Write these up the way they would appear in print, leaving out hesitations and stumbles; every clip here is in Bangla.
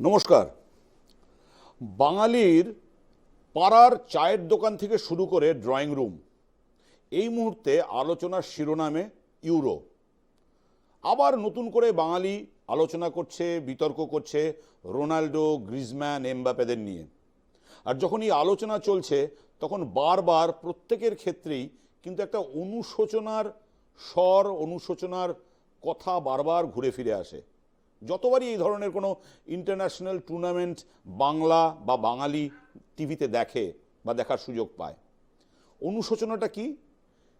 নমস্কার। বাঙালির পাড়ার চায়ের দোকান থেকে শুরু করে ড্রয়িং রুম, এই মুহূর্তে আলোচনার শিরোনামে ইউরো। আবার নতুন করে বাঙালি আলোচনা করছে, বিতর্ক করছে রোনাল্ডো, গ্রিজম্যান, এমবাপেদের নিয়ে। আর যখন এই আলোচনা চলছে তখন বারবার প্রত্যেকের ক্ষেত্রেই কিন্তু একটা অনুশোচনার স্বর, অনুশোচনার কথা বারবার ঘুরে ফিরে আসে। যতবারই এই ধরনের কোনো ইন্টারন্যাশনাল টুর্নামেন্ট বাংলা বা বাঙালি টিভিতে দেখে বা দেখার সুযোগ পায়, অনুশোচনাটা কি,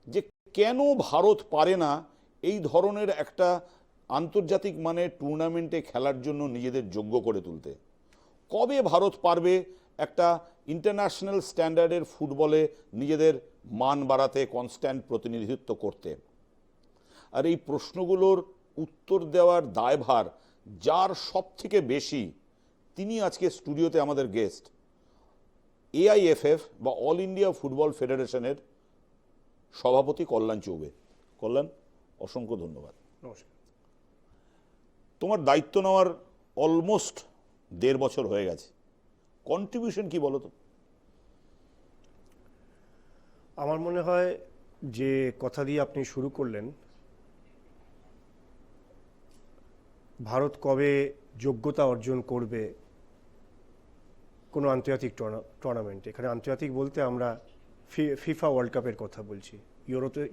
যে কেন ভারত পারে না এই ধরনের একটা আন্তর্জাতিক মানের টুর্নামেন্টে খেলার জন্য নিজেদের যোগ্য করে তুলতে। কবে ভারত পারবে একটা ইন্টারন্যাশনাল স্ট্যান্ডার্ডের ফুটবলে নিজেদের মান বাড়াতে, কনস্ট্যান্ট প্রতিনিধিত্ব করতে। আর এই প্রশ্নগুলোর উত্তর দেওয়ার দায়ভার যার সব থেকে বেশি, তিনি আজকে স্টুডিওতে আমাদের গেস্ট, AIFF বা অল ইন্ডিয়া ফুটবল ফেডারেশনের সভাপতি কল্যাণ চৌবে। কল্যাণ, অসংখ্য ধন্যবাদ। নমস্কার। তোমার দায়িত্ব নেওয়ার অলমোস্ট 1.5 বছর হয়ে গেছে, কন্ট্রিবিউশন কি বলো তো? আমার মনে হয় যে কথা দিয়ে আপনি শুরু করলেন, ভারত কবে যোগ্যতা অর্জন করবে কোনো আন্তর্জাতিক টুর্নামেন্ট। এখানে আন্তর্জাতিক বলতে আমরা ফিফা ওয়ার্ল্ড কাপের কথা বলছি।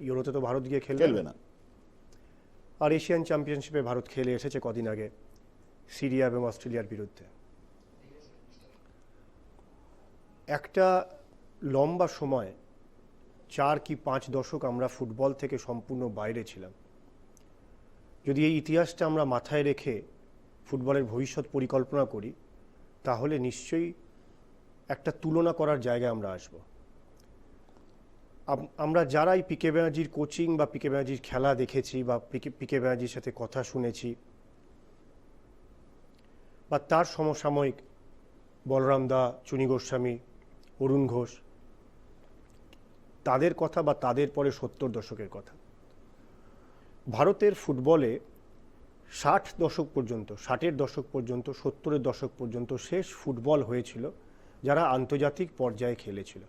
ইউরোতে তো ভারত গিয়ে খেলবে না। আর এশিয়ান চ্যাম্পিয়নশিপে ভারত খেলে এসেছে কদিন আগে সিরিয়া এবং অস্ট্রেলিয়ার বিরুদ্ধে। একটা লম্বা সময় 4 কি 5 দশক আমরা ফুটবল থেকে সম্পূর্ণ বাইরে ছিলাম। যদি এই ইতিহাসটা আমরা মাথায় রেখে ফুটবলের ভবিষ্যৎ পরিকল্পনা করি, তাহলে নিশ্চয়ই একটা তুলনা করার জায়গায় আমরা আসব। আমরা যারাই পিকে ব্যানার্জির কোচিং বা পিকে ব্যানার্জির খেলা দেখেছি বা পিকে ব্যানার্জির সাথে কথা শুনেছি, বা তার সমসাময়িক বলরাম দা, চুনি গোস্বামী, অরুণ ঘোষ, তাদের কথা বা তাদের পরে 70 দশকের কথা, ভারতের ফুটবলে 60 দশক পর্যন্ত, 60-এর দশক পর্যন্ত, 70-এর দশক পর্যন্ত শেষ ফুটবল হয়েছিল যারা আন্তর্জাতিক পর্যায়ে খেলেছিল।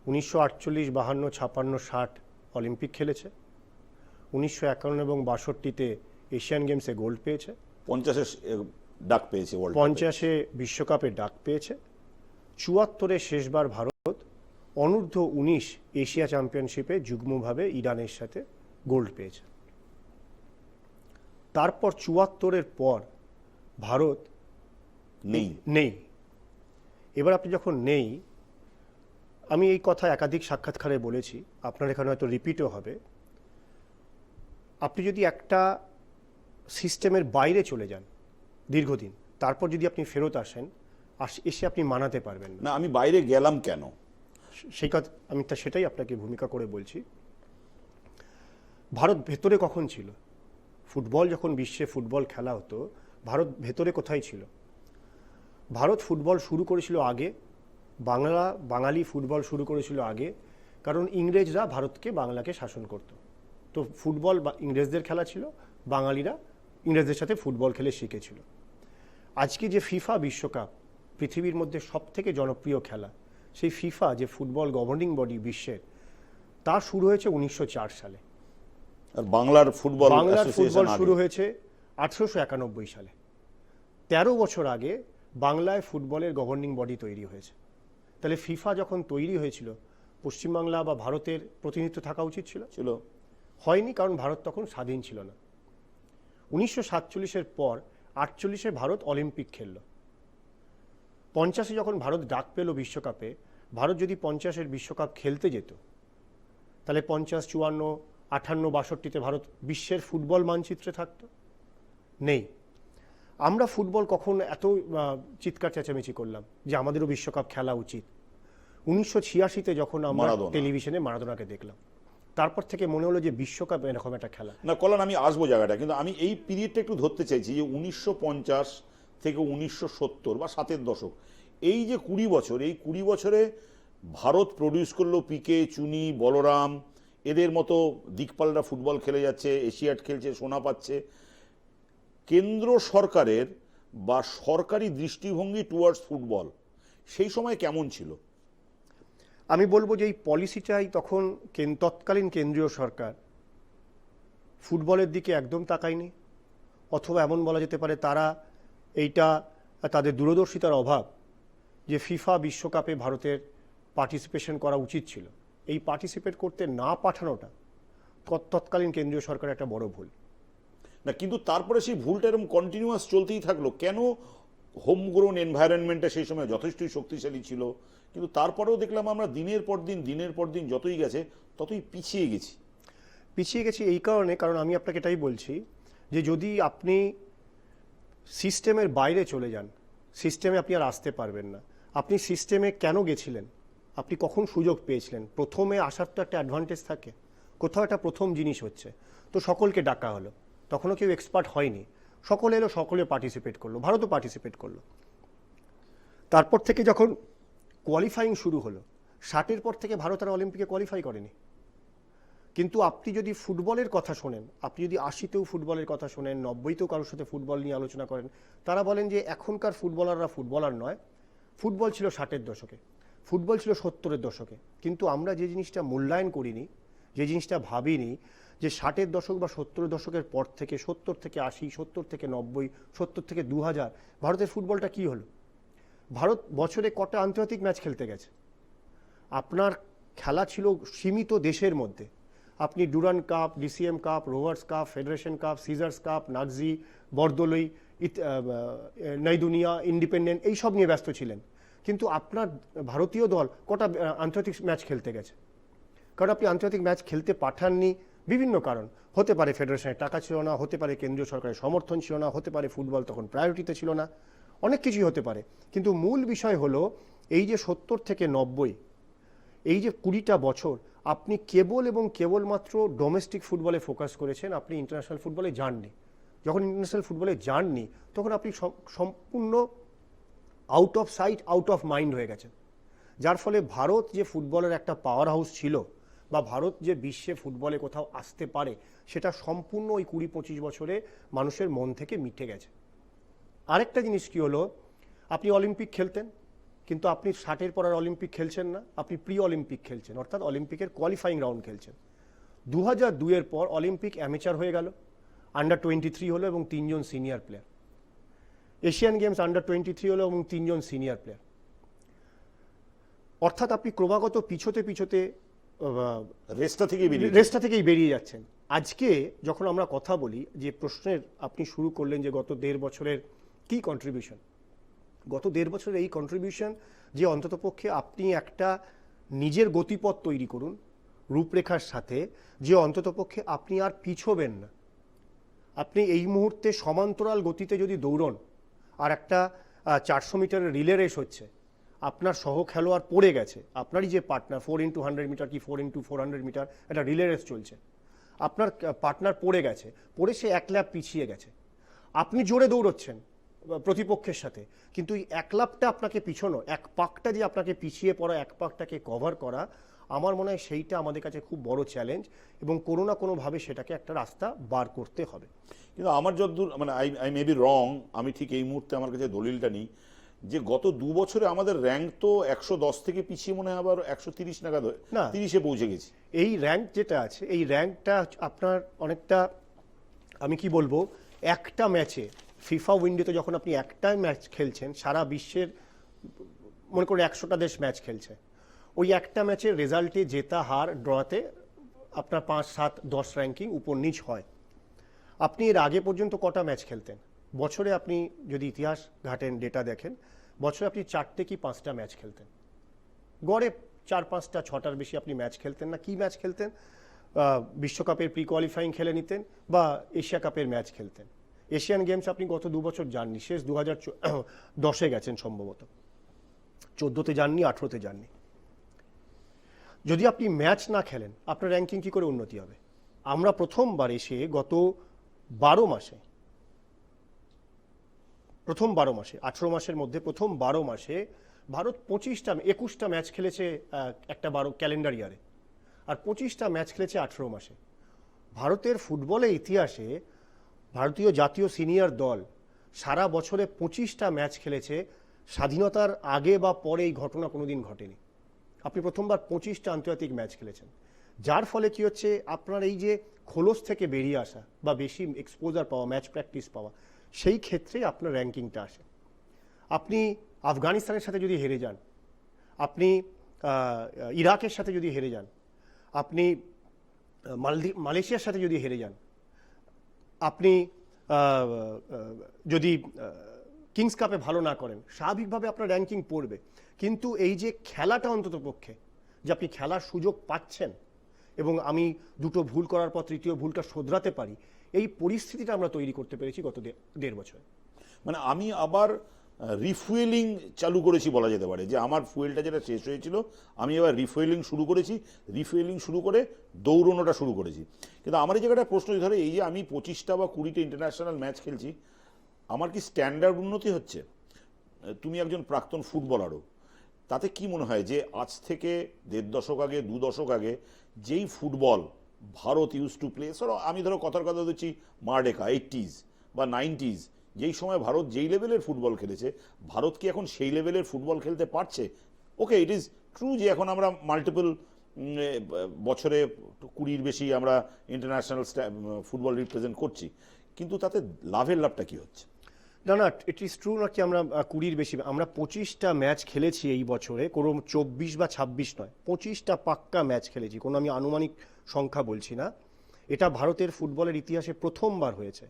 1948, 52, 56, 60 অলিম্পিক খেলেছে, 1951 এবং 62-তে এশিয়ান গেমসে গোল্ড পেয়েছে, 50-এ ডাক পেয়েছে, 50-এ বিশ্বকাপে ডাক পেয়েছে, 74-এ শেষবার ভারত অনূর্ধ্ব 19 এশিয়া চ্যাম্পিয়নশিপে যুগ্মভাবে ইরানের সাথে গোল্ড পেয়েছে। তারপর 74-এর পর ভারত নেই। এবার আপনি যখন নেই, আমি এই কথা একাধিক সাক্ষাৎকারে বলেছি, আপনার এখানে হয়তো রিপিটও হবে, আপনি যদি একটা সিস্টেমের বাইরে চলে যান দীর্ঘদিন, তারপর যদি আপনি ফেরত আসেন, এসে আপনি মানাতে পারবেন না। আমি বাইরে গেলাম কেন, সেই কথা আমি সেটাই আপনাকে ভূমিকা করে বলছি। ভারত ভেতরে কখন ছিল? ফুটবল যখন বিশ্বে ফুটবল খেলা হতো, ভারত ভেতরে কোথায় ছিল? ভারত ফুটবল শুরু করেছিল আগে, বাঙালি ফুটবল শুরু করেছিল আগে, কারণ ইংরেজরা ভারতকে, বাংলাকে শাসন করত। তো ফুটবল বা ইংরেজদের খেলা ছিল, বাঙালিরা ইংরেজদের সাথে ফুটবল খেলে শিখেছিল। আজকে যে ফিফা বিশ্বকাপ, পৃথিবীর মধ্যে সবথেকে জনপ্রিয় খেলা, সেই ফিফা যে ফুটবল গভর্নিং বডি বিশ্বের, তা শুরু হয়েছে 1904 সালে। আর বাংলার ফুটবল শুরু হয়েছে 1891 সালে। 13 বছর আগে বাংলায় ফুটবলের গভর্নিং বডি তৈরি হয়েছে। তাহলে ফিফা যখন তৈরি হয়েছিল, পশ্চিমবাংলা বা ভারতের প্রতিনিধিত্ব থাকা উচিত ছিল? হয়নি, কারণ ভারত তখন স্বাধীন ছিল না। 1947-এর পর 48-এ ভারত অলিম্পিক খেলল। 50-এ যখন ভারত ডাক পেল বিশ্বকাপে, ভারত যদি 50-এর বিশ্বকাপ খেলতে যেত, তাহলে 50, 54, 58, 62-তে ভারত বিশ্বের ফুটবল মানচিত্রে থাকতো? নেই। আমরা ফুটবল কখন এত চিৎকার চেঁচামেচি করলাম যে আমাদেরও বিশ্বকাপ খেলা উচিত? 1986-তে যখন আমরা টেলিভিশনে মারাদোনাকে দেখলাম, তারপর থেকে মনে হলো যে বিশ্বকাপ এরকম একটা খেলা। না কল্যাণ, আমি আসবো জায়গাটা, কিন্তু আমি এই পিরিয়ডটা একটু ধরতে চাইছি, যে 1950 থেকে 1970 বা 7-এর দশক, এই যে 20 বছর, এই 20 বছরে ভারত প্রডিউস করলো পিকে, চুনি, বলরাম, এদের মতো দিকপালরা ফুটবল খেলে যাচ্ছে, এশিয়াড খেলছে, সোনা পাচ্ছে। কেন্দ্র সরকারের বা সরকারি দৃষ্টিভঙ্গি টুয়ার্ডস ফুটবল সেই সময় কেমন ছিল? আমি বলবো যে এই পলিসিটাই তখন তৎকালীন কেন্দ্রীয় সরকার ফুটবলের দিকে একদম তাকায়নি, অথবা এমন বলা যেতে পারে তারা এইটা তাদের দূরদর্শিতার অভাব, যে ফিফা বিশ্বকাপে ভারতের পার্টিসিপেশন করা উচিত ছিল, এই পার্টিসিপেট করতে না পাঠানোটা তৎকালীন কেন্দ্রীয় সরকারের একটা বড় ভুল। না, কিন্তু তারপরে সেই ভুলটা এরকম কন্টিনিউয়াস চলতেই থাকলো কেন? হোমগ্রোন এনভায়রনমেন্টটা সেই সময় যথেষ্টই শক্তিশালী ছিল, কিন্তু তারপরেও দেখলাম আমরা দিনের পর দিন যতই গেছে ততই পিছিয়ে গেছি। এই কারণ আমি আপনাকে এটাই বলছি যে যদি আপনি সিস্টেমের বাইরে চলে যান, সিস্টেমে আপনি আর আসতে পারবেন না। আপনি সিস্টেমে কেন গেছিলেন, আপনি কখন সুযোগ পেয়েছিলেন? প্রথমে আসার তো একটা অ্যাডভান্টেজ থাকে, কোথাও একটা প্রথম জিনিস হচ্ছে, তো সকলকে ডাকা হলো, তখনও কেউ এক্সপার্ট হয়নি, সকলে এলো, সকলে পার্টিসিপেট করলো, ভারতও পার্টিসিপেট করলো। তারপর থেকে যখন কোয়ালিফাইং শুরু হলো, 60-এর পর থেকে ভারত আর অলিম্পিকে কোয়ালিফাই করেনি। কিন্তু আপনি যদি ফুটবলের কথা শোনেন, আপনি যদি 80-তেও ফুটবলের কথা শোনেন, 90-তেও কারোর সাথে ফুটবল নিয়ে আলোচনা করেন, তারা বলেন যে এখনকার ফুটবলাররা ফুটবলার নয়, ফুটবল ছিল 60-এর দশকে, ফুটবল ছিল 70-এর দশকে। কিন্তু আমরা যে জিনিসটা মূল্যায়ন করিনি, যে জিনিসটা ভাবিনি, যে 60-এর দশক বা 70-এর দশকের পর থেকে 70 থেকে 80, 70 থেকে 90, 70 থেকে 2000 ভারতের ফুটবলটা কি হলো? ভারত বছরে কটা আন্তর্জাতিক ম্যাচ খেলতে গেছে? আপনার খেলা ছিল সীমিত দেশের মধ্যে। আপনি Durand cup, DCM cup, Rovers cup, federation cup, Scissors cup, Nagjee, Bordoloi, Naidunia, Independent, এইসব নিয়ে ব্যস্ত ছিলেন। কিন্তু আপনার ভারতীয় দল কটা আন্তর্জাতিক ম্যাচ খেলতে গেছে? কারণ আপনি আন্তর্জাতিক ম্যাচ খেলতে পাঠাননি বিভিন্ন কারণ। হতে পারে ফেডারেশনের টাকা ছিল না, হতে পারে কেন্দ্রীয় সরকারের সমর্থন ছিল না, হতে পারে ফুটবল তখন প্রায়োরিটিতে ছিল না, অনেক কিছুই হতে পারে। কিন্তু মূল বিষয় হলো এই যে 70 থেকে 90, এই যে 20টা বছর আপনি কেবল এবং কেবলমাত্র ডোমেস্টিক ফুটবলে ফোকাস করেছেন, আপনি ইন্টারন্যাশনাল ফুটবলে যাননি। যখন ইন্টারন্যাশনাল ফুটবলে যাননি, তখন আপনি সম্পূর্ণ out of sight, out of mind হয়ে গেছেন। যার ফলে ভারত যে ফুটবলের একটা পাওয়ার হাউস ছিল, বা ভারত যে বিশ্বে ফুটবলে কোথাও আসতে পারে, সেটা সম্পূর্ণ ওই 20-25 বছরে মানুষের মন থেকে মিটে গেছে। আরেকটা জিনিস কি হলো, আপনি অলিম্পিক খেলতেন, কিন্তু আপনি 60-এর পর আর অলিম্পিক খেলছেন না, আপনি প্রি অলিম্পিক খেলছেন, অর্থাৎ অলিম্পিকের কোয়ালিফাইং রাউন্ড খেলছেন। 2002-এর পর অলিম্পিক অ্যামেচার হয়ে গেল, আন্ডার 23 হলো এবং 3 জন senior player. Asian games under 23 হলো এবং 3 জন সিনিয়র প্লেয়ার। অর্থাৎ আপনি ক্রমাগত পিছোতে রেসটা থেকেই বেরিয়ে যাচ্ছেন। আজকে যখন আমরা কথা বলি, যে প্রশ্নের আপনি শুরু করলেন যে গত 1.5 বছরের কি কন্ট্রিবিউশন, গত 1.5 বছরের এই কন্ট্রিবিউশন যে অন্ততপক্ষে আপনি একটা নিজের গতিপথ তৈরি করুন রূপরেখার সাথে, যে অন্ততপক্ষে আপনি আর পিছোবেন না। আপনি এই মুহূর্তে সমান্তরাল গতিতে যদি দৌড়ন, আর একটা 400 মিটারের রিলে রেস হচ্ছে, আপনার সহ খেলোয়াড় পড়ে গেছে, আপনারই যে পার্টনার 4x100 মিটার কি 4x400 মিটার একটা রিলে রেস চলছে, আপনার পার্টনার পড়ে গেছে, পড়ে সে 1 ল্যাপ পিছিয়ে গেছে, আপনি জোরে দৌড়চ্ছেন প্রতিপক্ষের সাথে, কিন্তু এই 1 লাপটা আপনাকে পিছনো, 1 পাকটা যে আপনাকে পিছিয়ে পড়া, 1 পাকটাকে কভার করা, আমার মনে হয় সেইটা আমাদের কাছে খুব বড় চ্যালেঞ্জ, এবং কোনো না কোনোভাবে সেটাকে একটা রাস্তা বার করতে হবে। কিন্তু আমার যতদূর মানে আই মে বি রং, আমি ঠিক এই মুহূর্তে আমার কাছে দলিলটা নেই যে গত 2 বছরে আমাদের র্যাঙ্ক তো 110 থেকে পিছিয়ে মনে হয় আবার 130 নাগাদ, না 30-এ পৌঁছে গেছি। এই র্যাঙ্ক যেটা আছে, এই র্যাঙ্কটা আপনার অনেকটা, আমি কি বলবো, একটা ম্যাচে ফিফা উইন্ডোতে যখন আপনি একটা ম্যাচ খেলছেন, সারা বিশ্বের মনে করে 100টা দেশ ম্যাচ খেলছে, ওই একটা ম্যাচের রেজাল্টে জেতা হার ড্রতে আপনার 5, 7, 10 র্যাঙ্কিং উপর নিচ হয়। আপনি এর আগে পর্যন্ত কটা ম্যাচ খেলতেন? বছরে আপনি যদি ইতিহাস ঘাটেন, ডেটা দেখেন, বছরে আপনি 4টে কি 5টা ম্যাচ খেলতেন, গড়ে 4, 5টা, 6টার বেশি আপনি ম্যাচ খেলতেন না। কি ম্যাচ খেলতেন? বিশ্বকাপের প্রি কোয়ালিফাইং খেলে নিতেন বা এশিয়া কাপের ম্যাচ খেলতেন। এশিয়ান গেমস আপনি গত 2 বছর যাননি, শেষ 2010-এ গেছেন সম্ভবত, 14-তে যাননি, 18-তে যাননি। যদি আপনি ম্যাচ না খেলেন, আপনার র্যাঙ্কিং কি করে উন্নতি হবে? আমরা প্রথমবার এসে গত 12 মাসে, 18 মাসের মধ্যে প্রথম 12 মাসে ভারত 21টা ম্যাচ খেলেছে একটা 12 ক্যালেন্ডার ইয়ারে, আর 25টা ম্যাচ খেলেছে 18 মাসে। ভারতের ফুটবলের ইতিহাসে ভারতীয় জাতীয় সিনিয়র দল সারা বছরে 25টা ম্যাচ খেলেছে, স্বাধীনতার আগে বা পরে এই ঘটনা কোনোদিন ঘটেনি। আপনি প্রথমবার 25টা আন্তর্জাতিক ম্যাচ খেলেছেন, যার ফলে কি হচ্ছে, আপনার এই যে খোলস থেকে বেরিয়ে আসা বা বেশি এক্সপোজার পাওয়া, ম্যাচ প্র্যাকটিস পাওয়া, সেই ক্ষেত্রে আপনার র্যাঙ্কিংটা আসে। আপনি আফগানিস্তানের সাথে যদি হেরে যান, আপনি ইরাকের সাথে যদি হেরে যান, আপনি মালয়েশিয়ার সাথে যদি হেরে যান, আপনি যদি কিংস কাপে ভালো না করেন, স্বাভাবিকভাবে আপনার র্যাঙ্কিং পড়বে। কিন্তু এই যে খেলাটা অন্তত পক্ষে, যে আপনি খেলার সুযোগ পাচ্ছেন এবং আমি দুটো ভুল করার পর তৃতীয় ভুলটা শোধরাতে পারি, এই পরিস্থিতিটা আমরা তৈরি করতে পেরেছি গত দেড় বছর। মানে আমি আবার রিফুয়েলিং চালু করেছি বলা যেতে পারে, যে আমার ফুয়েলটা যেটা শেষ হয়েছিল আমি এবার রিফুয়েলিং শুরু করেছি, রিফুয়েলিং শুরু করে দৌড়নোটা শুরু করেছি। কিন্তু আমার এই জায়গাটা প্রশ্ন, ধরে এই যে আমি 25টা বা 20টা ইন্টারন্যাশনাল ম্যাচ খেলছি, আমার কি স্ট্যান্ডার্ড উন্নতি হচ্ছে? তুমি একজন প্রাক্তন ফুটবলারও, তাতে কি মনে হয় যে আজ থেকে 1.5 দশক আগে, 2 দশক আগে যেই football Bharat use to play, আমি ধরো কথার কথা দিচ্ছি মারডেকা 80s বা 90s, যেই সময় ভারত যেই লেভেলের ফুটবল খেলেছে, ভারত কি এখন সেই লেভেলের ফুটবল খেলতে পারছে? ওকে, ইট ইজ ট্রু যে এখন আমরা মাল্টিপল বছরে 20-র বেশি আমরা ইন্টারন্যাশনাল ফুটবল রিপ্রেজেন্ট করছি, কিন্তু তাতে লাভটা কি হচ্ছে? না না, ইট ইজ ট্রু নাকি আমরা 20-র বেশি, আমরা 25টা ম্যাচ খেলেছি এই বছরে, কোনো 24 বা 26 নয়, 25টা পাক্কা ম্যাচ খেলেছি, কোনো আমি আনুমানিক সংখ্যা বলছি না। এটা ভারতের ফুটবলের ইতিহাসে প্রথমবার হয়েছে।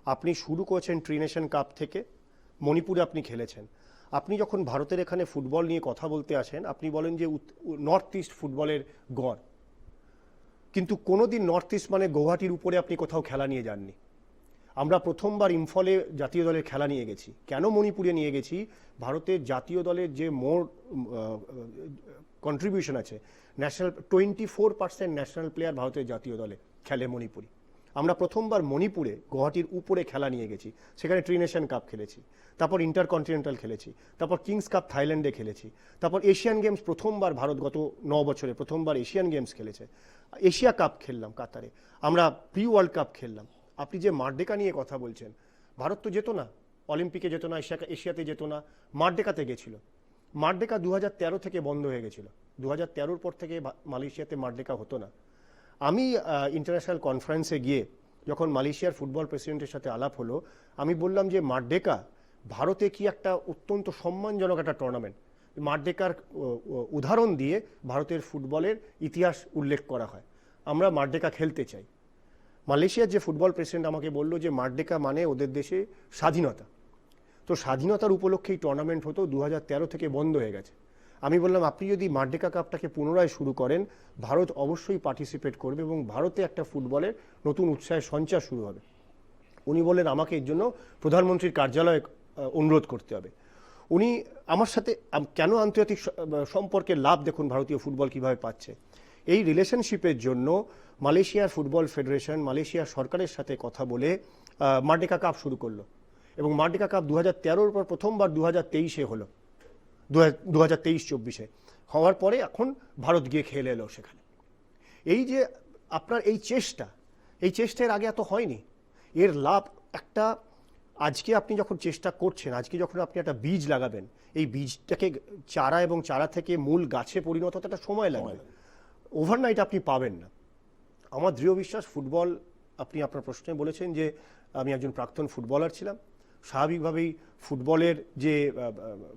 আপনি শুরু করেছেন ট্রি নেশন কাপ থেকে, মণিপুরে আপনি খেলেছেন। আপনি যখন ভারতের এখানে ফুটবল নিয়ে কথা বলতে আসেন, আপনি বলেন যে নর্থ ইস্ট ফুটবলের গড়, কিন্তু কোনোদিন নর্থ ইস্ট মানে গৌহাটির উপরে আপনি কোথাও খেলা নিয়ে যাননি। আমরা প্রথমবার ইম্ফলে জাতীয় দলের খেলা নিয়ে গেছি। কেন মণিপুরে নিয়ে গেছি? ভারতের জাতীয় দলের যে মোর কন্ট্রিবিউশন আছে, ন্যাশনাল 24% ন্যাশনাল প্লেয়ার ভারতের জাতীয় দলে খেলে মণিপুরি। আমরা প্রথমবার মণিপুরে গুয়াহাটির উপরে খেলা নিয়ে গেছি, সেখানে ট্রি নেশন কাপ খেলেছি, তারপর ইন্টারকন্টিনেন্টাল খেলেছি, তারপর কিংস কাপ থাইল্যান্ডে খেলেছি, তারপর এশিয়ান গেমস প্রথমবার ভারত গত 9 বছরে প্রথমবার এশিয়ান গেমস খেলেছে, এশিয়া কাপ খেললাম কাতারে, আমরা প্রি ওয়ার্ল্ড কাপ খেললাম। আপনি যে মারডেকা নিয়ে কথা বলছেন, ভারত তো যেত না, অলিম্পিকে যেত না, এশিয়াতে যেত না, মারডেকাতে গেছিল। মারডেকা 2013 থেকে বন্ধ হয়ে গেছিল, 2013-র পর থেকে মালয়েশিয়াতে মারডেকা হতো না। আমি ইন্টারন্যাশনাল কনফারেন্সে গিয়ে যখন মালয়েশিয়ার ফুটবল প্রেসিডেন্টের সাথে আলাপ হলো, আমি বললাম যে মারডেকা ভারতে কি একটা অত্যন্ত সম্মানজনক একটা টুর্নামেন্ট। মারডেকার উদাহরণ দিয়ে ভারতের ফুটবলের ইতিহাস উল্লেখ করা হয়, আমরা মারডেকা খেলতে চাই। মালয়েশিয়ার যে ফুটবল প্রেসিডেন্ট আমাকে বলল যে মারডেকা মানে ওদের দেশে স্বাধীনতা, তো স্বাধীনতার উপলক্ষে এই টুর্নামেন্ট হতো, 2013 থেকে বন্ধ হয়ে গেছে। আমি বললাম আপনি যদি মারডেকা কাপটাকে পুনরায় শুরু করেন, ভারত অবশ্যই পার্টিসিপেট করবে এবং ভারতে একটা ফুটবলের নতুন উৎসাহের সঞ্চার শুরু হবে। উনি বললেন আমাকে এর জন্য প্রধানমন্ত্রীর কার্যালয়ে অনুরোধ করতে হবে। উনি আমার সাথে কেন আন্তর্জাতিক সম্পর্কের লাভ দেখুন ভারতীয় ফুটবল কিভাবে পাচ্ছে, এই রিলেশনশিপের জন্য মালয়েশিয়ার ফুটবল ফেডারেশন মালয়েশিয়ার সরকারের সাথে কথা বলে মারডেকা কাপ শুরু করলো এবং মারডেকা কাপ 2013-র পর প্রথমবার 2023-এ হলো, 2023-24-এ হওয়ার পরে এখন ভারত গিয়ে খেলে এলো সেখানে। এই যে আপনার এই চেষ্টার আগে এত হয়নি। এর লাভ একটা, আজকে আপনি যখন চেষ্টা করছেন, আজকে যখন আপনি একটা বীজ লাগাবেন, এই বীজটাকে চারা এবং চারা থেকে মূল গাছে পরিণত হতে একটা সময় লাগবে, ওভারনাইট আপনি পাবেন না। আমার দৃঢ় বিশ্বাস ফুটবল, আপনি আপনার প্রশ্নে বলেছেন যে আমি একজন প্রাক্তন ফুটবলার ছিলাম, স্বাভাবিকভাবেই ফুটবলের যে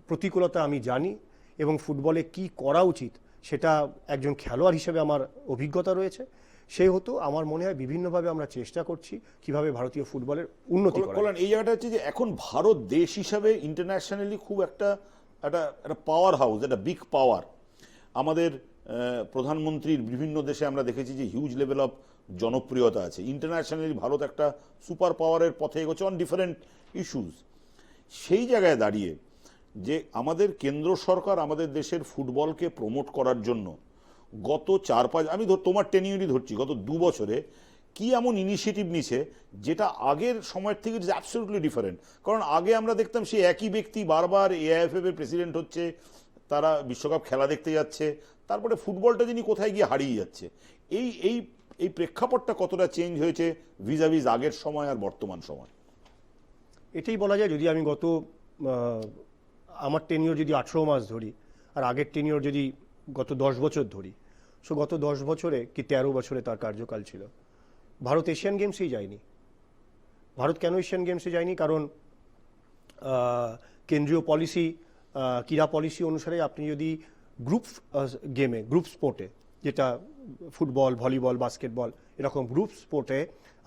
প্রতিকূলতা আমি জানি এবং ফুটবলে কি করা উচিত সেটা একজন খেলোয়াড় হিসেবে আমার অভিজ্ঞতা রয়েছে। সেই হতো আমার মনে হয় বিভিন্নভাবে আমরা চেষ্টা করছি কিভাবে ভারতীয় ফুটবলের উন্নতি করা। কল্যাণ, এই জায়গাটা হচ্ছে যে এখন ভারত দেশ হিসাবে ইন্টারন্যাশনালি খুব একটা পাওয়ার হাউস, একটা বিগ পাওয়ার। আমাদের প্রধানমন্ত্রীর বিভিন্ন দেশে আমরা দেখেছি যে হিউজ লেভেল অফ জনপ্রিয়তা আছে। ইন্টারন্যাশনালি ভারত একটা সুপার পাওয়ারের পথে এগোচ্ছে অন ডিফারেন্ট ইস্যুস। সেই জায়গায় দাঁড়িয়ে যে আমাদের কেন্দ্র সরকার আমাদের দেশের ফুটবলকে প্রমোট করার জন্য গত 4-5, আমি তোমার টেনিউরই ধরছি, গত 2 বছরে কি এমন ইনিশিয়েটিভ নিছে যেটা আগের সময়ের থেকে ইজ অ্যাবসলিউটলি ডিফারেন্ট। কারণ আগে আমরা দেখতাম সেই একই ব্যক্তি বারবার এআইএফএফ এর প্রেসিডেন্ট হচ্ছে, তারা বিশ্বকাপ খেলা দেখতে যাচ্ছে, তারপরে ফুটবলটা যিনি কোথায় গিয়ে হারিয়ে যাচ্ছে। এই এই এই প্রেক্ষাপটটা কতটা চেঞ্জ হয়েছে ভিজাভিজ আগের সময় আর বর্তমান সময়? এটাই বলা যায়, যদি আমি আমার টেনিওর যদি 18 মাস ধরি আর আগের টেনিওর যদি গত 10 বছর ধরি, সো গত 10 বছরে কি 13 বছরে তার কার্যকাল ছিল, ভারত এশিয়ান গেমসেই যায়নি। ভারত কেন এশিয়ান গেমসে যায়নি? কারণ কেন্দ্রীয় পলিসি, ক্রীড়া পলিসি অনুসারে আপনি যদি গ্রুপ গেমে, গ্রুপ স্পোর্টে, যেটা ফুটবল, ভলিবল, বাস্কেটবল, এরকম গ্রুপ স্পোর্টে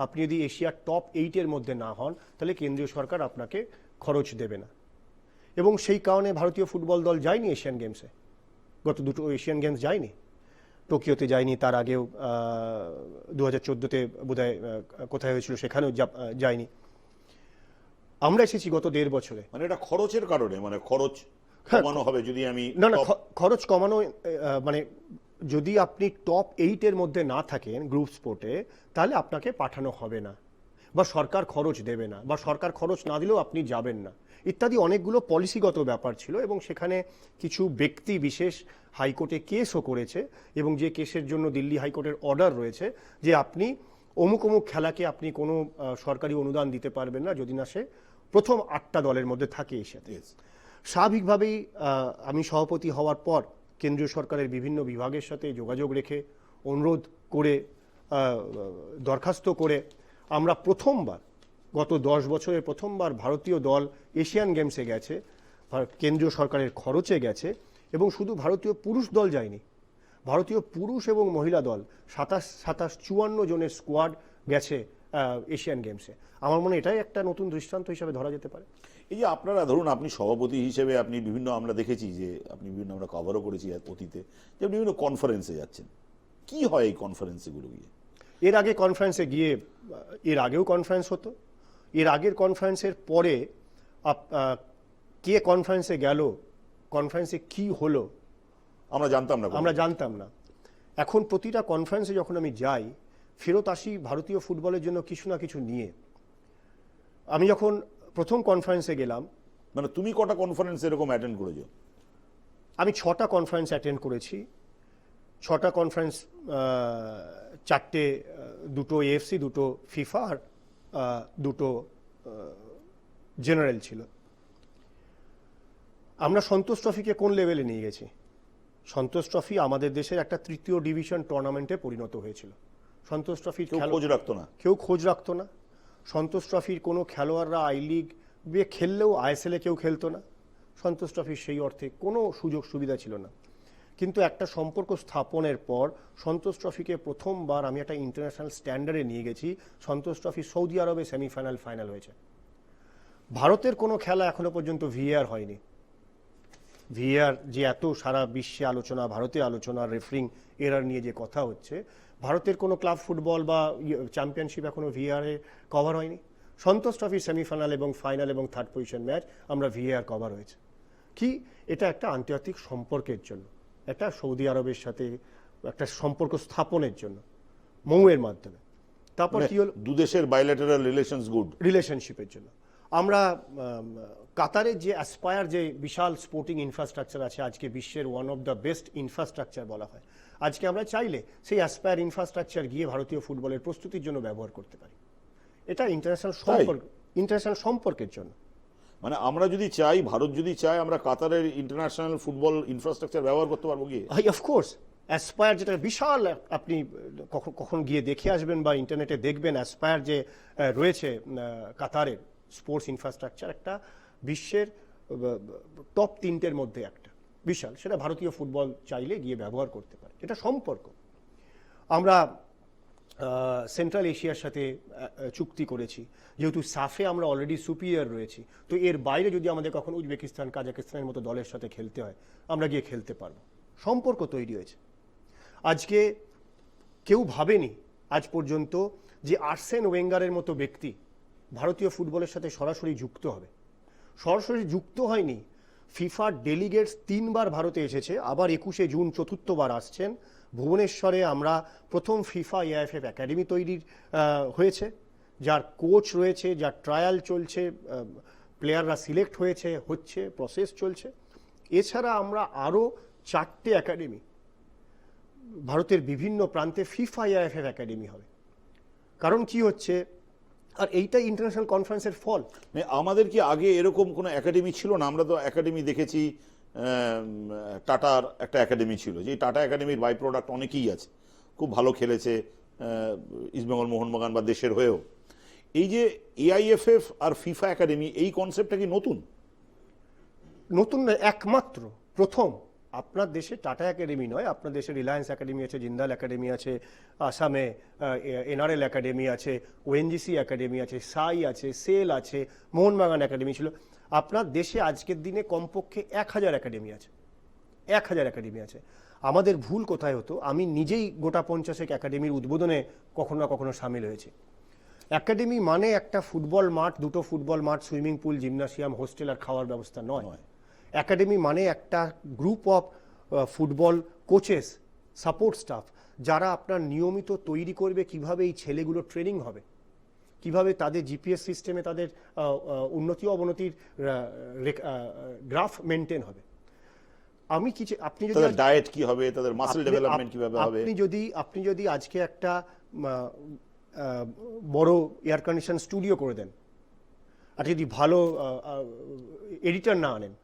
আপনি যদি এশিয়ার টপ 8-এর মধ্যে না হন, তাহলে কেন্দ্রীয় সরকার আপনাকে খরচ দেবে না। এবং সেই কারণে ভারতীয় ফুটবল দল যায়নি এশিয়ান গেমসে। গত দুটো এশিয়ান গেমস যায়নি, টোকিওতে যায়নি, তার আগেও 2014-তে বোধহয় কোথায় হয়েছিল সেখানেও যায়নি। আমরা এসেছি গত 1.5 বছরে। মানে এটা খরচের কারণে, মানে খরচ কমানো হবে যদি আমি না, খরচ কমানো, মানে যদি আপনি টপ 8-এর মধ্যে না থাকেন গ্রুপ স্পোর্টে, তাহলে আপনাকে পাঠানো হবে না, বা সরকার খরচ দেবে না, বা সরকার খরচ না দিলেও আপনি যাবেন না, ইত্যাদি অনেকগুলো পলিসিগত ব্যাপার ছিল। এবং সেখানে কিছু ব্যক্তি বিশেষ হাইকোর্টে কেসও করেছে, এবং যে কেসের জন্য দিল্লি হাইকোর্টের অর্ডার রয়েছে যে আপনি অমুক অমুক খেলাকে আপনি কোনো সরকারি অনুদান দিতে পারবেন না যদি না সে প্রথম 8টা দলের মধ্যে থাকে এশিয়াতে। স্বাভাবিকভাবেই আমি সভাপতি হওয়ার পর কেন্দ্রীয় সরকারের বিভিন্ন বিভাগের সাথে যোগাযোগ রেখে, অনুরোধ করে, দরখাস্ত করে আমরা প্রথমবার, গত 10 বছরের প্রথমবার ভারতীয় দল এশিয়ান গেমসে গেছে, কেন্দ্রীয় সরকারের খরচে গেছে। এবং শুধু ভারতীয় পুরুষ দল যায়নি, ভারতীয় পুরুষ এবং মহিলা দল 57-54 জনের স্কোয়াড গেছে এশিয়ান গেমসে। আমার মনে হয় এটাই একটা নতুন দৃষ্টান্ত হিসাবে ধরা যেতে পারে। এই যে আপনারা ধরুন, আপনি সভাপতি হিসেবে আপনি বিভিন্ন, আমরা দেখেছি যে আপনি বিভিন্ন, আমরা কভারও করেছি অতীতে, যে আপনি বিভিন্ন কনফারেন্সে যাচ্ছেন। কি হয় এই কনফারেন্সগুলো গিয়ে? এর আগে কনফারেন্সে গিয়ে, এর আগেও কনফারেন্স হতো, এর আগের কনফারেন্সের পরে কে কনফারেন্সে গেল, কনফারেন্সে কি হলো আমরা জানতাম না। এখন প্রতিটা কনফারেন্সে যখন আমি যাই, ফেরত আসি ভারতীয় ফুটবলের জন্য কিছু না কিছু নিয়ে। আমি যখন প্রথম কনফারেন্সে গেলাম, মানে তুমি কটা কনফারেন্স এরকম অ্যাটেন্ড করেছো? আমি 6টা কনফারেন্স অ্যাটেন্ড করেছি। 6টা কনফারেন্স, 4টে, 2টো এএফসি, 2টো ফিফা, আর 2টো জেনারেল ছিল। আমরা সন্তোষ ট্রফিকে কোন লেভেলে নিয়ে গেছি? সন্তোষ ট্রফি আমাদের দেশের একটা 3য় ডিভিশন টুর্নামেন্টে পরিণত হয়েছিল। সন্তোষ ট্রফির খোঁজ রাখতো না, কেউ খোঁজ রাখতো না। সন্তোষ ট্রফির কোনো খেলোয়াড়রা আই লিগ খেললেও আইএসএলে কেউ খেলতো না। সন্তোষ ট্রফির সেই অর্থে কোনো সুযোগ সুবিধা ছিল না। কিন্তু একটা সম্পর্ক স্থাপনের পর সন্তোষ ট্রফিকে প্রথমবার আমি একটা ইন্টারন্যাশনাল স্ট্যান্ডার্ডে নিয়ে গেছি। সন্তোষ ট্রফি সৌদি আরবে সেমিফাইনাল, ফাইনাল হয়েছে। ভারতের কোনো খেলা এখনো পর্যন্ত ভিএআর হয়নি। ভিএআর যে এত সারা বিশ্বে আলোচনা, ভারতে আলোচনা, রেফারিং এরার নিয়ে যে কথা হচ্ছে, ভারতের কোনো ক্লাব ফুটবল বা চ্যাম্পিয়নশিপ এখনো ভিএআরে কভার হয়নি। সন্তোষ ট্রফির সেমিফাইনাল এবং ফাইনাল এবং 3rd পজিশন ম্যাচ আমরা ভিএআর কভার হয়েছে। কি এটা একটা আন্তর্জাতিক সম্পর্কের জন্য, একটা সৌদি আরবের সাথে একটা সম্পর্ক স্থাপনের জন্য মৌয়ের মাধ্যমে। তারপর কি হলো? দুদেশের বাইলেটারাল রিলেশনস গুড, রিলেশনশিপের জন্য আমরা কাতারের যে অ্যাসপায়ার, যে বিশাল স্পোর্টিং ইনফ্রাস্ট্রাকচার আছে, আজকে বিশ্বের one of the best infrastructure বলা হয়, আজকে আমরা চাইলে সেই অ্যাসপায়ার ইনফ্রাস্ট্রাকচার গিয়ে ভারতীয় ফুটবলের প্রস্তুতির জন্য ব্যবহার করতে পারি। এটা ইন্টারন্যাশনাল সম্পর্কের জন্য। মানে আমরা যদি চাই, ভারত যদি চায়, আমরা কাতারের ইন্টারন্যাশনাল ফুটবল ইনফ্রাস্ট্রাকচার ব্যবহার করতে পারবো গিয়ে। অফকোর্স, অ্যাসপায়ার যেটা বিশাল, আপনি কখন গিয়ে দেখে আসবেন বা ইন্টারনেটে দেখবেন, অ্যাসপায়ার যে রয়েছে কাতারের স্পোর্টস ইনফ্রাস্ট্রাকচার, একটা বিশ্বের টপ 3টের মধ্যে একটা বিশাল। সেটা ভারতীয় ফুটবল চাইলে গিয়ে ব্যবহার করতে পারে। এটা সম্পর্ক। আমরা সেন্ট্রাল এশিয়ার সাথে চুক্তি করেছি, যেহেতু সাফে আমরা অলরেডি সুপিরিয়র রয়েছি, তো এর বাইরে যদি আমাদের কখন উজবেকিস্তান, কাজাকিস্তানের মতো দলের সাথে খেলতে হয়, আমরা গিয়ে খেলতে পারবো। সম্পর্ক তৈরি হয়েছে। আজকে কেউ ভাবেনি আজ পর্যন্ত যে আর্সেন ওয়েঙ্গারের মতো ব্যক্তি ভারতীয় ফুটবলের সাথে সরাসরি যুক্ত হবে। সরাসরি যুক্ত হয়নি। ফিফার ডেলিগেটস 3বার ভারতে এসেছে, আবার 21শে জুন 4বার আসছেন। ভুবনেশ্বরে আমরা প্রথম ফিফা এআইএফএফ একাডেমি তৈরি হয়েছে, যার কোচ রয়েছে, যার ট্রায়াল চলছে, প্লেয়াররা সিলেক্ট হচ্ছে, প্রসেস চলছে। এছাড়া আমরা আরও 4টে একাডেমি, ভারতের বিভিন্ন প্রান্তে ফিফা এআইএফএফ একাডেমি হবে। কারণ কি হচ্ছে, আর এইটাই ইন্টারন্যাশনাল কনফারেন্সের ফল। মানে আমাদের কি আগে এরকম কোনো একাডেমি ছিল না? আমরা তো একাডেমি দেখেছি, টাটার একটা একাডেমি ছিল, যে টাটা একাডেমির বাই প্রোডাক্ট অনেকেই আছে, খুব ভালো খেলেছে ইস্টবেঙ্গল, মোহনবাগান বা দেশের হয়েও। এই যে এআইএফএফ আর ফিফা একাডেমি, এই কনসেপ্টটা কি নতুন? নতুন নয়, একমাত্র প্রথম। আপনার দেশে টাটা একাডেমি নয়, আপনার দেশে রিলায়েন্স একাডেমি আছে, জিন্দাল একাডেমি আছে, আসামে এনআরএল একাডেমি আছে, ওএনজিসি একাডেমি আছে, সাই আছে, সেল আছে, মোহনবাগান একাডেমি ছিল। আপনার দেশে আজকের দিনে কমপক্ষে 1000 একাডেমি আছে, 1000 একাডেমি আছে। আমাদের ভুল কোথায় হতো, আমি নিজেই গোটা 50 একাডেমির উদ্বোধনে কখনো না কখনো সামিল হয়েছি। একাডেমি মানে একটা ফুটবল মাঠ, দুটো ফুটবল মাঠ, সুইমিং পুল, জিমনাসিয়াম, হোস্টেল আর খাওয়ার ব্যবস্থা নয়। একাডেমি মানে একটা group of football coaches, support staff, যারা আপনার নিয়মিত তৈরি করবে কিভাবে এই ছেলেগুলো ট্রেনিং হবে, কিভাবে তাদের জিপিএস সিস্টেমে তাদের উন্নতি অবনতির গ্রাফ মেনটেন হবে। আমি কিছু, আপনি যদি তাদের ডায়েট কি হবে, তাদের মাসল ডেভেলপমেন্ট কিভাবে হবে। আপনি যদি আজকে একটা বড় এয়ার কন্ডিশন স্টুডিও করে দেন, আর যদি ভালো এডিটর না আনেন,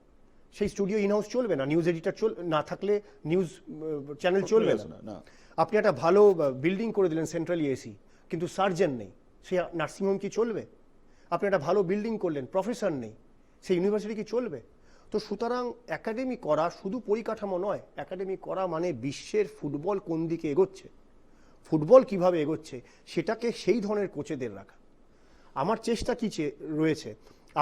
সেই স্টুডিও ইনহাউস চলবে না। নিউজ এডিটর না থাকলে নিউজ চ্যানেল চলবে না। আপনি একটা ভালো বিল্ডিং করে দিলেন সেন্ট্রালি এসি, কিন্তু সার্জন নেই, সেই নার্সিংহোম কি চলবে? আপনি একটা ভালো বিল্ডিং করলেন, প্রফেসর নেই, সেই ইউনিভার্সিটি কি চলবে? তো সুতরাং একাডেমি করা শুধু পরিকাঠামো নয়, একাডেমি করা মানে বিশ্বের ফুটবল কোন দিকে এগোচ্ছে, ফুটবল কিভাবে এগোচ্ছে, সেটাকে সেই ধরনের কোচেদের রাখা। আমার চেষ্টা কি রয়েছে,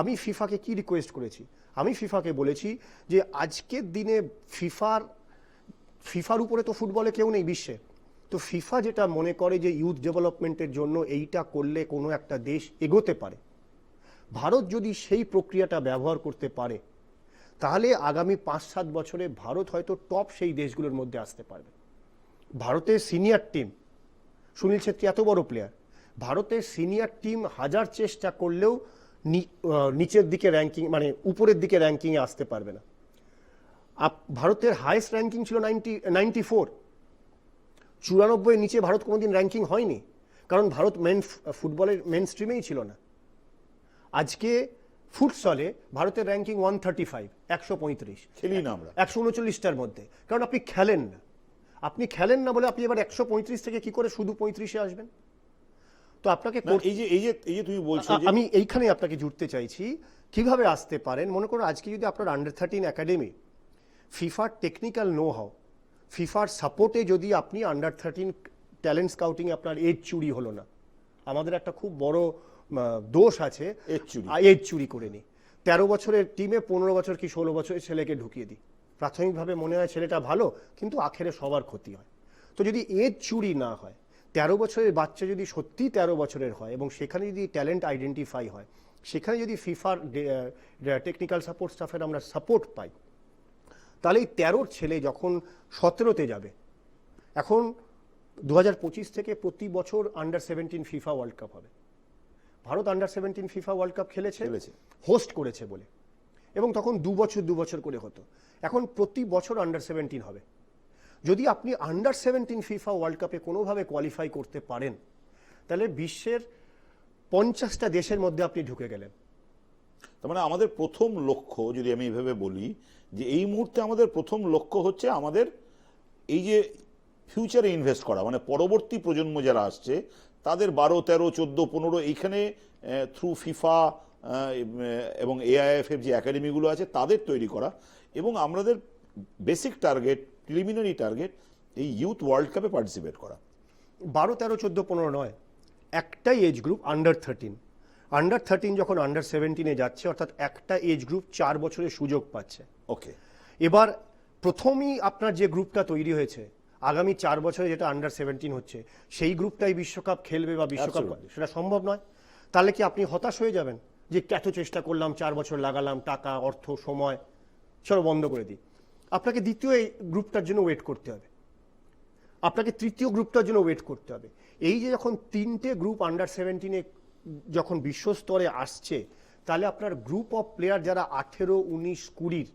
আমি ফিফাকে কি রিকোয়েস্ট করেছি, আমি ফিফাকে বলেছি যে আজকের দিনে ফিফার উপরে তো ফুটবলে কেউ নেই বিশ্বে, তো ফিফা যেটা মনে করে যে ইউথ ডেভেলপমেন্টের জন্য এইটা করলে কোনো একটা দেশ এগোতে পারে, ভারত যদি সেই প্রক্রিয়াটা ব্যবহার করতে পারে, তাহলে আগামী 5-7 বছরে ভারত হয়তো টপ সেই দেশগুলোর মধ্যে আসতে পারবে। ভারতের সিনিয়র টিম, সুনীল ছেত্রী এত বড় প্লেয়ার, ভারতের সিনিয়র টিম হাজার চেষ্টা করলেও নিচের দিকে র্যাঙ্কিং, মানে উপরের দিকে র্যাঙ্কিংয়ে আসতে পারবে না। ভারতের হাইয়েস্ট র্যাঙ্কিং ছিল 94, 94 নিচে ভারত কোনোদিন র্যাঙ্কিং হয়নি, কারণ ভারত ফুটবলের মেন স্ট্রিমেই ছিল না। আজকে ফুটসলে ভারতের র্যাঙ্কিং 135, 135, খেলি না আমরা 139টার মধ্যে, কারণ আপনি খেলেন না। আপনি খেলেন না বলে আপনি এবার 135 থেকে কি করে শুধু 35-এ আসবেন? তো আপনাকে এই যে তুমি বলছো, আমি এইখানে আপনাকে জুড়তে চাইছি কিভাবে আসতে পারেন। মনে করুন আজকে যদি আপনার আন্ডার 13 একাডেমি, ফিফার টেকনিক্যাল নো হাউ, ফিফার সাপোর্টে যদি আপনি আন্ডার 13 ট্যালেন্ট স্কাউটিং আপনার এজ চুরি হলো না, আমাদের একটা খুব বড় দোষ আছে, এজ চুরি করে নি। 13 বছরের টিমে 15 বছর কি 16 বছরের ছেলেকে ঢুকিয়ে দিই, প্রাথমিকভাবে মনে হয় ছেলেটা ভালো, কিন্তু আখেরে সবার ক্ষতি হয়। তো যদি এজ চুরি না হয়, 13 বছরের বাচ্চা যদি সত্যি 13 বছরের হয় এবং সেখানে যদি ট্যালেন্ট আইডেন্টিফাই হয়, সেখানে যদি ফিফার টেকনিক্যাল সাপোর্ট স্টাফের আমরা সাপোর্ট পাই, তাহলে এই 13 ছেলে যখন 17তে যাবে, এখন 2025 থেকে প্রতি বছর আন্ডার 17 ফিফা ওয়ার্ল্ড কাপ হবে। Bharat under 17 FIFA world cup খেলেছে, হোস্ট করেছে বলে, এবং তখন 2 বছর করে হতো। এখন প্রতি বছর আন্ডার 17 হবে। যদি আপনি আন্ডার 17 ফিফা ওয়ার্ল্ড কাপে কোনোভাবে কোয়ালিফাই করতে পারেন, তাহলে বিশ্বের 50টা দেশের মধ্যে আপনি ঢুকে গেলেন। তার মানে আমাদের প্রথম লক্ষ্য, যদি আমি এইভাবে বলি, যে এই মুহূর্তে আমাদের প্রথম লক্ষ্য হচ্ছে আমাদের এই যে ফিউচারে ইনভেস্ট করা, মানে পরবর্তী প্রজন্ম যারা আসছে তাদের 12, 13, 14, 15 এইখানে থ্রু ফিফা এবং এআইএফএফ যে একাডেমিগুলো আছে তাদের তৈরি করা, এবং আমাদের বেসিক টার্গেট, প্রিলিমিনারি টার্গেট এই ইউথ ওয়ার্ল্ড কাপে পার্টিসিপেট করা। 12, 13, 14, 15 নয়, একটাই এজ গ্রুপ আন্ডার 13। আন্ডার 13 যখন আন্ডার 17-এ যাচ্ছে, অর্থাৎ একটা এজ গ্রুপ 4 বছরের সুযোগ পাচ্ছে। ওকে, এবার প্রথমেই আপনার যে গ্রুপটা তৈরি হয়েছে, আগামী 4 বছরে যেটা আন্ডার 17 হচ্ছে, সেই গ্রুপটাই বিশ্বকাপ খেলবে বা বিশ্বকাপ, সেটা সম্ভব নয়। তাহলে কি আপনি হতাশ হয়ে যাবেন যে এত চেষ্টা করলাম, 4 বছর লাগালাম, টাকা, অর্থ, সময়, চলো বন্ধ করে দিই? আপনাকে দ্বিতীয় এই গ্রুপটার জন্য ওয়েট করতে হবে, আপনাকে তৃতীয় গ্রুপটার জন্য ওয়েট করতে হবে। এই যে যখন 3টে গ্রুপ আন্ডার 17-এ যখন বিশ্বস্তরে আসছে, তাহলে আপনার গ্রুপ অফ প্লেয়ার যারা 18, 19, 20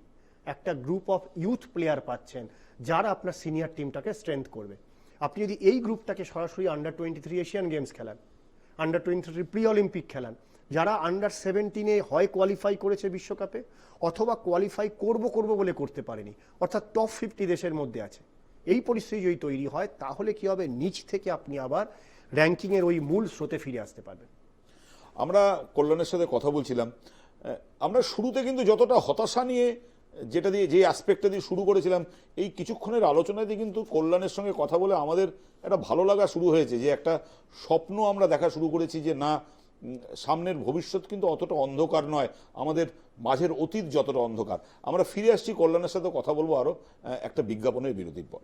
একটা গ্রুপ অফ ইউথ প্লেয়ার পাচ্ছেন, যারা আপনার সিনিয়র টিমটাকে স্ট্রেংথ করবে। আপনি যদি এই গ্রুপটাকে সরাসরি আন্ডার 23 এশিয়ান গেমস খেলান, আন্ডার-23 প্রি অলিম্পিক খেলান, যারা আন্ডার-17 হয় কোয়ালিফাই করেছে বিশ্বকাপে অথবা কোয়ালিফাই করব বলে করতে পারেনি, অর্থাৎ টপ 50 দেশের মধ্যে আছে। এই পরিস্থিতি যদি তৈরি হয় তাহলে কি হবে, নিচ থেকে আপনি আবার র্যাঙ্কিংয়ের ওই মূল স্রোতে ফিরে আসতে পারবেন। আমরা কল্যাণের সাথে কথা বলছিলাম, আমরা শুরুতে কিন্তু যতটা হতাশা নিয়ে যেটা দিয়ে যে অ্যাসপেক্টটা দিয়ে শুরু করেছিলাম, এই কিছুক্ষণের আলোচনাতে কিন্তু কল্যাণের সঙ্গে কথা বলে আমাদের একটা ভালো লাগা শুরু হয়েছে, যে একটা স্বপ্ন আমরা দেখা শুরু করেছি যে না, সামনের ভবিষ্যৎ কিন্তু অতটা অন্ধকার নয়, আমাদের মাঝের অতীত যতটা অন্ধকার। আমরা ফিরে আসছি, কল্যাণের সাথে কথা বলবো আরও একটা বিজ্ঞাপনের বিরতির পর।